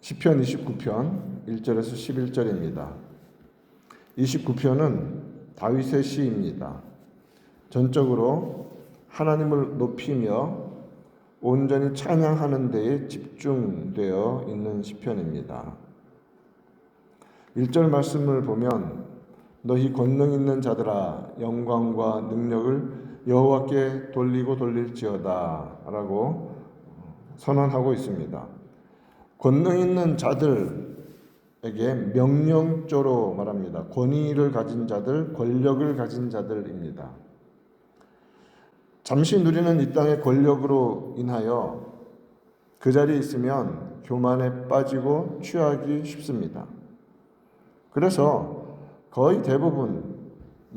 시편 29편 1절에서 11절입니다. 29편은 다윗의 시입니다. 전적으로 하나님을 높이며 온전히 찬양하는 데에 집중되어 있는 시편입니다. 1절 말씀을 보면 너희 권능 있는 자들아 영광과 능력을 여호와께 돌리고 돌릴지어다 라고 선언하고 있습니다. 권능 있는 자들에게 명령조로 말합니다. 권위를 가진 자들, 권력을 가진 자들입니다. 잠시 누리는 이 땅의 권력으로 인하여 그 자리에 있으면 교만에 빠지고 취하기 쉽습니다. 그래서 거의 대부분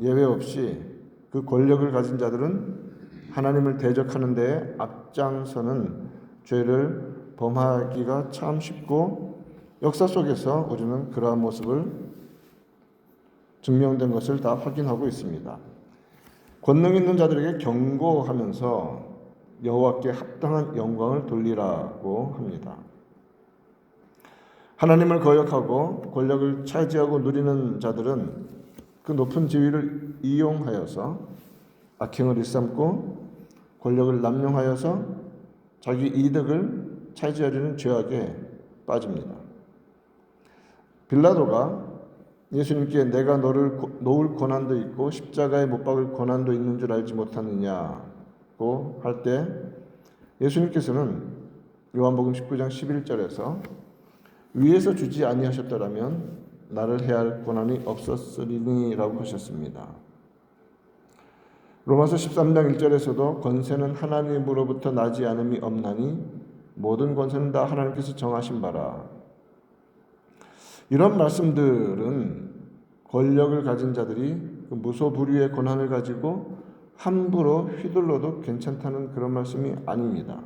예외 없이 그 권력을 가진 자들은 하나님을 대적하는 데에 앞장서는 죄를 범하기가 참 쉽고 역사 속에서 우리는 그러한 모습을 증명된 것을 다 확인하고 있습니다. 권능 있는 자들에게 경고하면서 여호와께 합당한 영광을 돌리라고 합니다. 하나님을 거역하고 권력을 차지하고 누리는 자들은 그 높은 지위를 이용하여서 악행을 일삼고 권력을 남용하여서 자기 이득을 차지하려는 죄악에 빠집니다. 빌라도가 예수님께 내가 너를 놓을 권한도 있고 십자가에 못 박을 권한도 있는 줄 알지 못하느냐고 할 때 예수님께서는 요한복음 19장 11절에서 위에서 주지 아니하셨더라면 나를 해할 권한이 없었으리니라고 하셨습니다. 로마서 13장 1절에서도 권세는 하나님으로부터 나지 않음이 없나니 모든 권세는 다 하나님께서 정하신 바라. 이런 말씀들은 권력을 가진 자들이 무소불위의 권한을 가지고 함부로 휘둘러도 괜찮다는 그런 말씀이 아닙니다.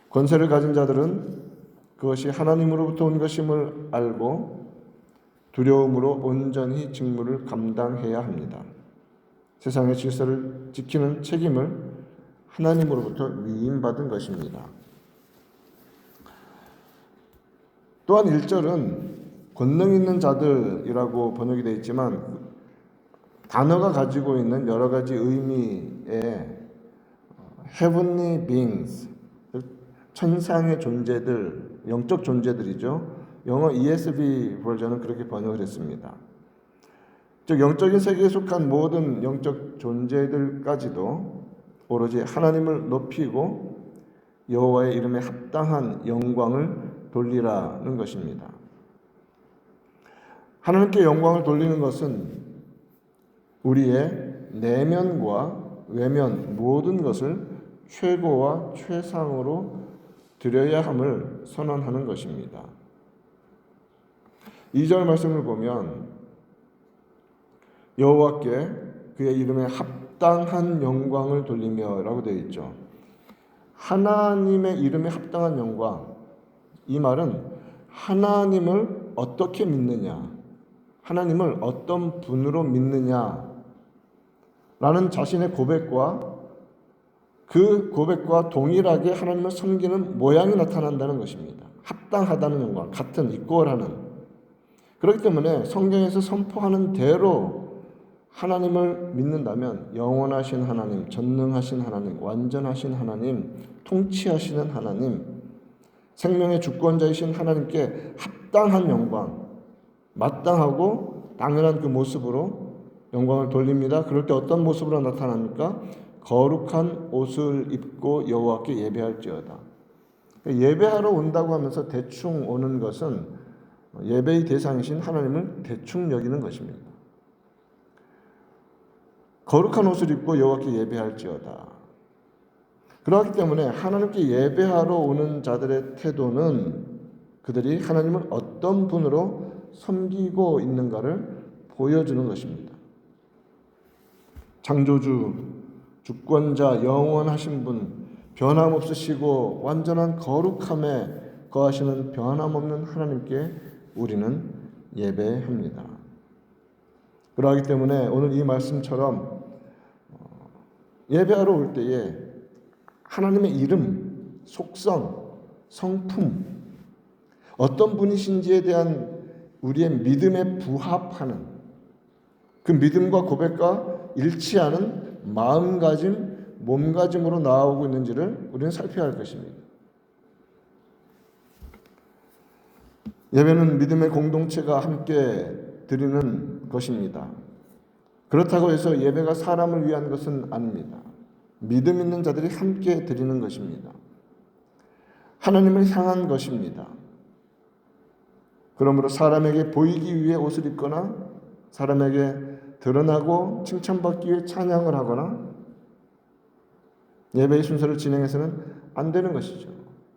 권세를 가진 자들은 그것이 하나님으로부터 온 것임을 알고 두려움으로 온전히 직무를 감당해야 합니다. 세상의 질서를 지키는 책임을 하나님으로부터 위임받은 것입니다. 또한 1절은 권능 있는 자들이라고 번역이 되어 있지만 단어가 가지고 있는 여러 가지 의미의 heavenly beings, 천상의 존재들, 영적 존재들이죠. 영어 ESV 버전은 그렇게 번역을 했습니다. 즉 영적인 세계에 속한 모든 영적 존재들까지도 오로지 하나님을 높이고 여호와의 이름에 합당한 영광을 돌리라는 것입니다. 하나님께 영광을 돌리는 것은 우리의 내면과 외면 모든 것을 최고와 최상으로 드려야 함을 선언하는 것입니다. 2절 말씀을 보면 여호와께 그의 이름에 합당한 영광을 돌리며 라고 되어 있죠. 하나님의 이름에 합당한 영광, 이 말은 하나님을 어떻게 믿느냐, 하나님을 어떤 분으로 믿느냐 라는 자신의 고백과 그 고백과 동일하게 하나님을 섬기는 모양이 나타난다는 것입니다. 합당하다는 영광, 같은, 이퀄하는. 그렇기 때문에 성경에서 선포하는 대로 하나님을 믿는다면 영원하신 하나님, 전능하신 하나님, 완전하신 하나님, 통치하시는 하나님, 생명의 주권자이신 하나님께 합당한 영광, 마땅하고 당연한 그 모습으로 영광을 돌립니다. 그럴 때 어떤 모습으로 나타납니까? 거룩한 옷을 입고 여호와께 예배할지어다. 예배하러 온다고 하면서 대충 오는 것은 예배의 대상이신 하나님을 대충 여기는 것입니다. 거룩한 옷을 입고 여호와께 예배할지어다. 그렇기 때문에 하나님께 예배하러 오는 자들의 태도는 그들이 하나님을 어떤 분으로 섬기고 있는가를 보여주는 것입니다. 창조주, 주권자, 영원하신 분, 변함없으시고 완전한 거룩함에 거하시는 변함없는 하나님께 우리는 예배합니다. 그러하기 때문에 오늘 이 말씀처럼 예배하러 올 때에 하나님의 이름, 속성, 성품, 어떤 분이신지에 대한 우리의 믿음에 부합하는 그 믿음과 고백과 일치하는 마음가짐, 몸가짐으로 나아오고 있는지를 우리는 살펴야 할 것입니다. 예배는 믿음의 공동체가 함께 드리는 것입니다. 그렇다고 해서 예배가 사람을 위한 것은 아닙니다. 믿음 있는 자들이 함께 드리는 것입니다. 하나님을 향한 것입니다. 그러므로 사람에게 보이기 위해 옷을 입거나 사람에게 드러나고 칭찬받기 위해 찬양을 하거나 예배의 순서를 진행해서는 안 되는 것이죠.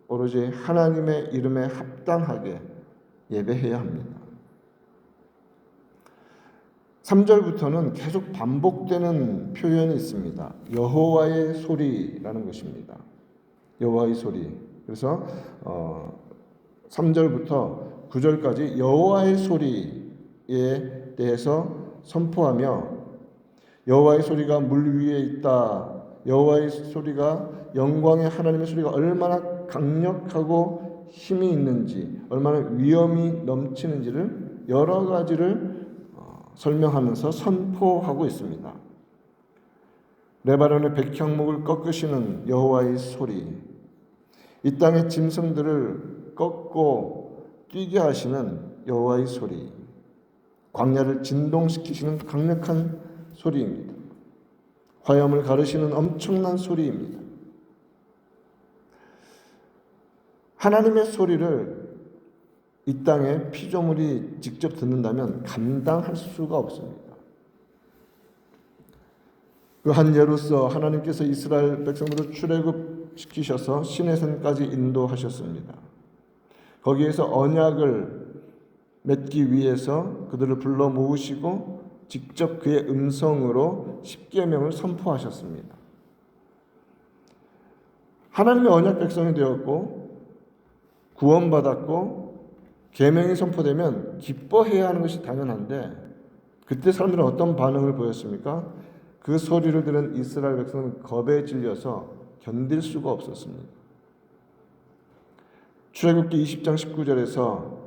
오로지 하나님의 이름에 합당하게 예배해야 합니다. 3절부터는 계속 반복되는 표현이 있습니다. 여호와의 소리라는 것입니다. 여호와의 소리. 그래서 3절부터 9절까지 여호와의 소리에 대해서 선포하며 여호와의 소리가 물 위에 있다. 여호와의 소리가 영광의 하나님의 소리가 얼마나 강력하고 힘이 있는지, 얼마나 위엄이 넘치는지를 여러 가지를 설명하면서 선포하고 있습니다. 레바논의 백향목을 꺾으시는 여호와의 소리, 이 땅의 짐승들을 꺾고 뛰게 하시는 여호와의 소리, 광야를 진동시키시는 강력한 소리입니다. 화염을 가르시는 엄청난 소리입니다. 하나님의 소리를 이 땅의 피조물이 직접 듣는다면 감당할 수가 없습니다. 그 한 예로서 하나님께서 이스라엘 백성들을 출애굽시키셔서 시내산까지 인도하셨습니다. 거기에서 언약을 맺기 위해서 그들을 불러 모으시고 직접 그의 음성으로 십계명을 선포하셨습니다. 하나님의 언약 백성이 되었고 구원받았고 계명이 선포되면 기뻐해야 하는 것이 당연한데 그때 사람들은 어떤 반응을 보였습니까? 그 소리를 들은 이스라엘 백성은 겁에 질려서 견딜 수가 없었습니다. 출애굽기 20장 19절에서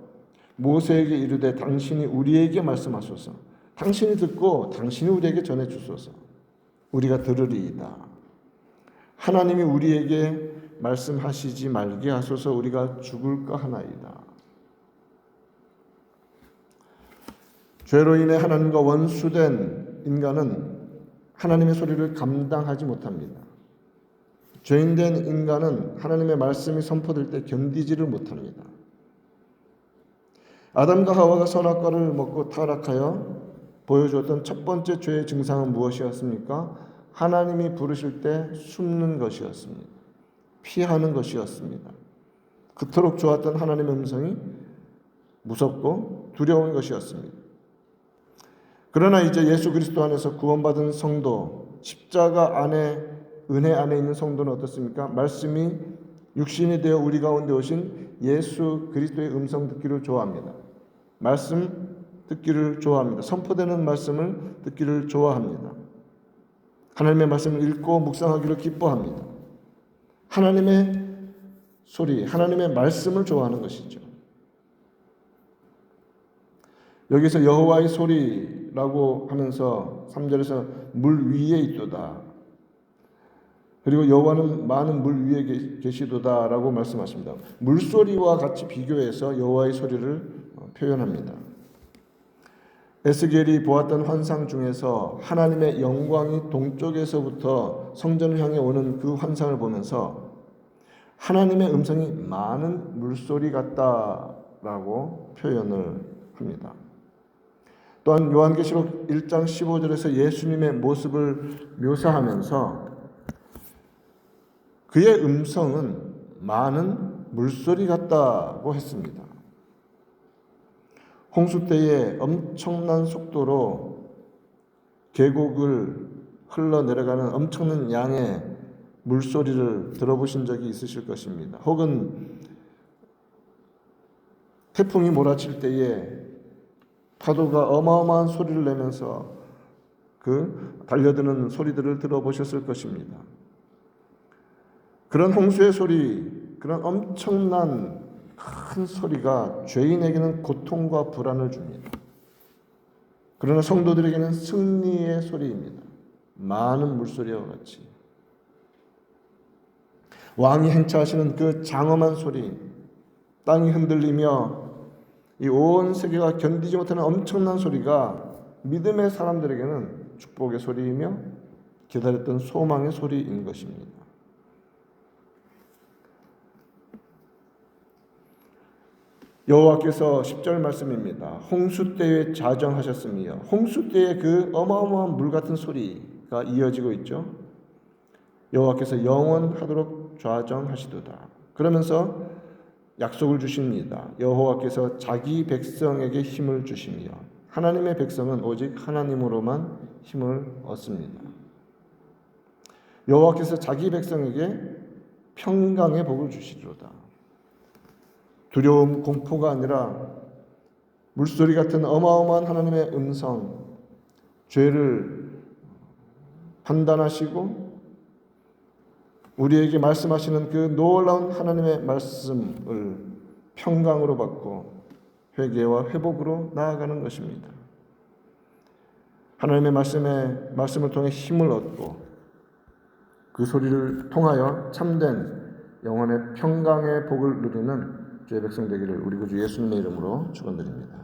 모세에게 이르되 당신이 우리에게 말씀하소서. 당신이 듣고 당신이 우리에게 전해주소서. 우리가 들으리이다. 하나님이 우리에게 말씀하시지 말게 하소서. 우리가 죽을까 하나이다. 죄로 인해 하나님과 원수된 인간은 하나님의 소리를 감당하지 못합니다. 죄인된 인간은 하나님의 말씀이 선포될 때 견디지를 못합니다. 아담과 하와가 선악과를 먹고 타락하여 보여주었던 첫 번째 죄의 증상은 무엇이었습니까? 하나님이 부르실 때 숨는 것이었습니다. 피하는 것이었습니다. 그토록 좋았던 하나님의 음성이 무섭고 두려운 것이었습니다. 그러나 이제 예수 그리스도 안에서 구원받은 성도, 십자가 안에 은혜 안에 있는 성도는 어떻습니까? 말씀이 육신이 되어 우리 가운데 오신 예수 그리스도의 음성 듣기를 좋아합니다. 말씀 듣기를 좋아합니다. 선포되는 말씀을 듣기를 좋아합니다. 하나님의 말씀을 읽고 묵상하기를 기뻐합니다. 하나님의 소리, 하나님의 말씀을 좋아하는 것이죠. 여기서 여호와의 소리라고 하면서 3절에서 물 위에 있도다. 그리고 여호와는 많은 물 위에 계시도다라고 말씀하십니다. 물소리와 같이 비교해서 여호와의 소리를 표현합니다. 에스겔이 보았던 환상 중에서 하나님의 영광이 동쪽에서부터 성전을 향해 오는 그 환상을 보면서 하나님의 음성이 많은 물소리 같다라고 표현을 합니다. 또한 요한계시록 1장 15절에서 예수님의 모습을 묘사하면서 그의 음성은 많은 물소리 같다고 했습니다. 홍수 때에 엄청난 속도로 계곡을 흘러내려가는 엄청난 양의 물소리를 들어보신 적이 있으실 것입니다. 혹은 태풍이 몰아칠 때에 파도가 어마어마한 소리를 내면서 그 달려드는 소리들을 들어보셨을 것입니다. 그런 홍수의 소리, 그런 엄청난 큰 소리가 죄인에게는 고통과 불안을 줍니다. 그러나 성도들에게는 승리의 소리입니다. 많은 물소리와 같이 왕이 행차하시는 그 장엄한 소리, 땅이 흔들리며 이 온 세계가 견디지 못하는 엄청난 소리가 믿음의 사람들에게는 축복의 소리이며 기다렸던 소망의 소리인 것입니다. 여호와께서 10절 말씀입니다. 홍수 때에 자정하셨으며, 홍수 때에 그 어마어마한 물 같은 소리가 이어지고 있죠. 여호와께서 영원하도록 좌정하시도다. 그러면서 약속을 주십니다. 여호와께서 자기 백성에게 힘을 주시며, 하나님의 백성은 오직 하나님으로만 힘을 얻습니다. 여호와께서 자기 백성에게 평강의 복을 주시리로다. 두려움, 공포가 아니라 물소리 같은 어마어마한 하나님의 음성, 죄를 판단하시고 우리에게 말씀하시는 그 놀라운 하나님의 말씀을 평강으로 받고 회개와 회복으로 나아가는 것입니다. 하나님의 말씀을 통해 힘을 얻고 그 소리를 통하여 참된 영혼의 평강의 복을 누리는 주의 백성 되기를 우리 구주 예수님의 이름으로 축원드립니다.